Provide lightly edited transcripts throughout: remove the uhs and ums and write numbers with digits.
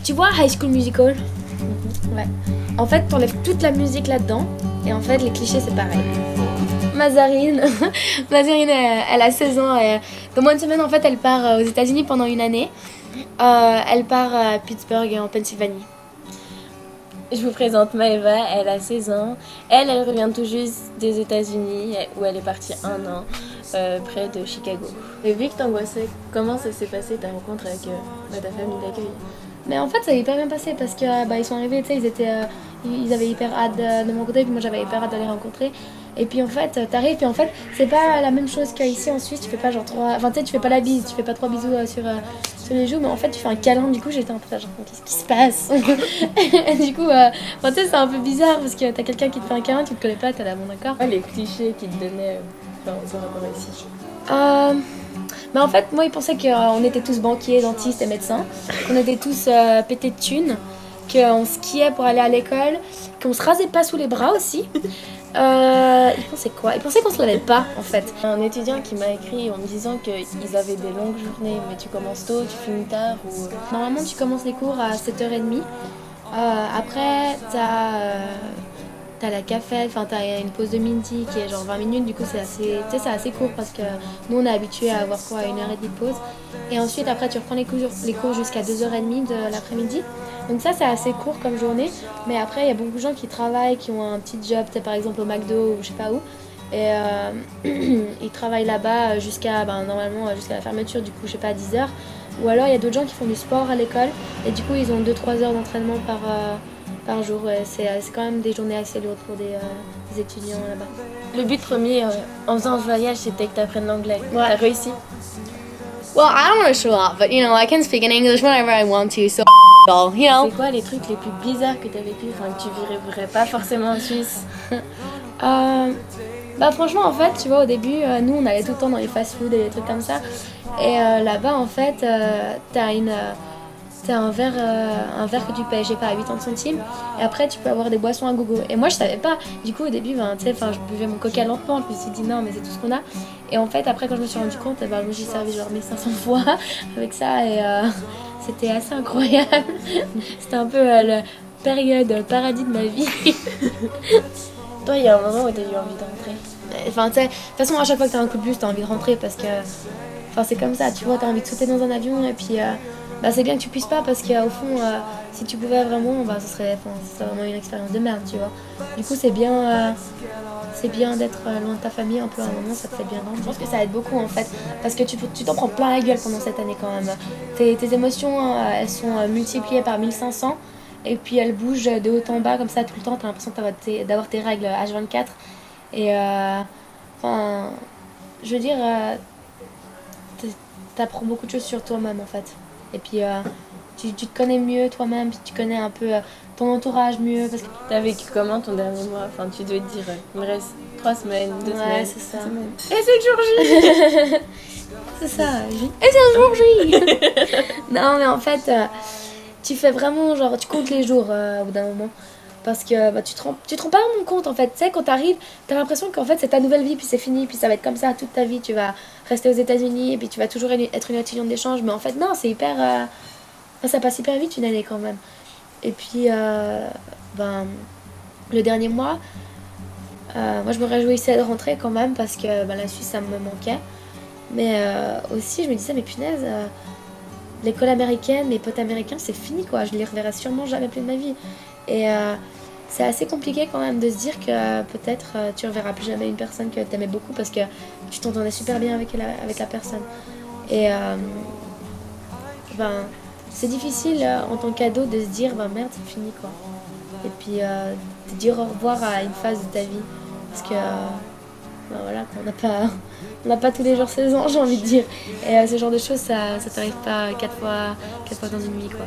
Tu vois High School Musical? Ouais. En fait, t'enlèves toute la musique là-dedans. Et en fait, les clichés, c'est pareil. Mazarine, Mazarine, elle a 16 ans. Et dans moins de semaine, en fait, elle part aux États-Unis pendant une année. Elle part à Pittsburgh, en Pennsylvanie. Je vous présente Maëva, elle a 16 ans. Elle revient tout juste des États-Unis où elle est partie un an près de Chicago. Et vu que t'angoissais, comment ça s'est passé ta rencontre avec ta famille d'accueil? Mais en fait, ça a hyper bien passé parce que ils sont arrivés, tu sais, ils avaient hyper hâte de me rencontrer, puis moi j'avais hyper hâte de les rencontrer. Et puis en fait, t'arrives, puis en fait, c'est pas la même chose qu'ici en Suisse, tu fais pas genre enfin tu sais, tu fais pas la bise, tu fais pas 3 bisous sur les joues, mais en fait, tu fais un câlin. Du coup, j'étais un peu genre, qu'est-ce qui se passe? Et du coup, tu sais, c'est un peu bizarre parce que t'as quelqu'un qui te fait un câlin, tu te connais pas, t'es là, bon d'accord. Les clichés qu'ils te donnaient par rapport à ici. Mais en fait, moi, ils pensaient qu'on était tous banquiers, dentistes et médecins, qu'on était tous pétés de thunes, qu'on skiait pour aller à l'école, qu'on se rasait pas sous les bras aussi. Ils pensaient quoi? Ils pensaient qu'on se lavait pas, en fait. Un étudiant qui m'a écrit en me disant qu'ils avaient des longues journées, mais tu commences tôt, tu finis tard ou... Normalement, tu commences les cours à 7h30. Après, t'as la café, enfin t'as une pause de midi qui est genre 20 minutes, du coup c'est assez court parce que nous on est habitués à avoir quoi, 1h30 de pause. Et ensuite après tu reprends les cours jusqu'à 2h30 de l'après-midi. Donc ça c'est assez court comme journée, mais après il y a beaucoup de gens qui travaillent, qui ont un petit job, par exemple au McDo ou je sais pas où. Et ils travaillent là-bas normalement jusqu'à la fermeture, du coup je sais pas, à 10h. Ou alors il y a d'autres gens qui font du sport à l'école et du coup ils ont 2-3 heures d'entraînement par jour. C'est quand même des journées assez lourdes pour des étudiants là-bas. Le but premier en faisant ce voyage, c'était que tu apprennes l'anglais. Ouais. T'as réussi? Well, I don't want to show off, but I can speak in English whenever I want to, so C'est quoi les trucs les plus bizarres que t'as vécu, enfin que tu vivrais pas forcément en Suisse? Franchement, en fait, tu vois, au début, nous, on allait tout le temps dans les fast-food et des trucs comme ça. Et là-bas, en fait, t'as un verre que tu payes, je sais pas, à 80 centimes. Et après, tu peux avoir des boissons à gogo. Et moi, je savais pas. Du coup, au début, tu sais, je buvais mon coca lentement. Je me suis dit non, mais c'est tout ce qu'on a. Et en fait, après, quand je me suis rendu compte, je me suis servi genre 1500 fois avec ça. Et c'était assez incroyable. C'était un peu la période paradis de ma vie. Toi, il y a un moment où t'as eu envie de rentrer? Enfin, tu sais, de toute façon, à chaque fois que t'as un coup de bus, t'as envie de rentrer parce que. Enfin, c'est comme ça, tu vois, t'as envie de sauter dans un avion et puis. C'est bien que tu puisses pas parce qu'au fond, si tu pouvais vraiment, ce serait vraiment une expérience de merde, tu vois. Du coup, c'est bien d'être loin de ta famille un peu à un moment, ça te fait bien rendre. Je pense que ça aide beaucoup en fait, parce que tu t'en prends plein la gueule pendant cette année quand même. Tes émotions, elles sont multipliées par 1500 et puis elles bougent de haut en bas comme ça tout le temps. T'as l'impression d'avoir tes règles H24 et je veux dire, t'apprends beaucoup de choses sur toi-même en fait. Et puis tu te connais mieux toi-même, puis tu connais un peu ton entourage mieux. Parce que t'as vécu comment ton dernier mois? Enfin, tu devais te dire, il me reste 3 semaines, 2 semaines. Ouais, c'est ça. Et c'est le jour J. C'est ça, et c'est le jour J. Non, mais en fait, tu fais vraiment, genre, tu comptes les jours au bout d'un moment. Parce que tu te rends pas vraiment compte en fait. Tu sais, quand t'arrives, t'as l'impression qu'en fait c'est ta nouvelle vie, puis c'est fini, puis ça va être comme ça toute ta vie. Tu vas rester aux États-Unis et puis tu vas toujours être une étudiante d'échange. Mais en fait, non, c'est hyper. Ça passe hyper vite une année quand même. Et puis, le dernier mois, moi je me réjouissais de rentrer quand même parce que la Suisse ça me manquait. Mais aussi, je me disais, mais punaise, l'école américaine, mes potes américains, c'est fini quoi. Je les reverrai sûrement jamais plus de ma vie. Et c'est assez compliqué quand même de se dire que peut-être tu reverras plus jamais une personne que t'aimais beaucoup parce que tu t'entendais super bien avec la personne. Et c'est difficile en tant qu'ado de se dire merde c'est fini quoi. Et puis de dire au revoir à une phase de ta vie parce que voilà, on n'a pas tous les jours 16 ans j'ai envie de dire. Et ce genre de choses ça t'arrive pas 4 fois dans une vie quoi.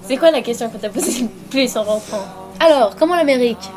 C'est quoi la question qu'on t'a posée le plus en rentrant? Alors, comment l'Amérique?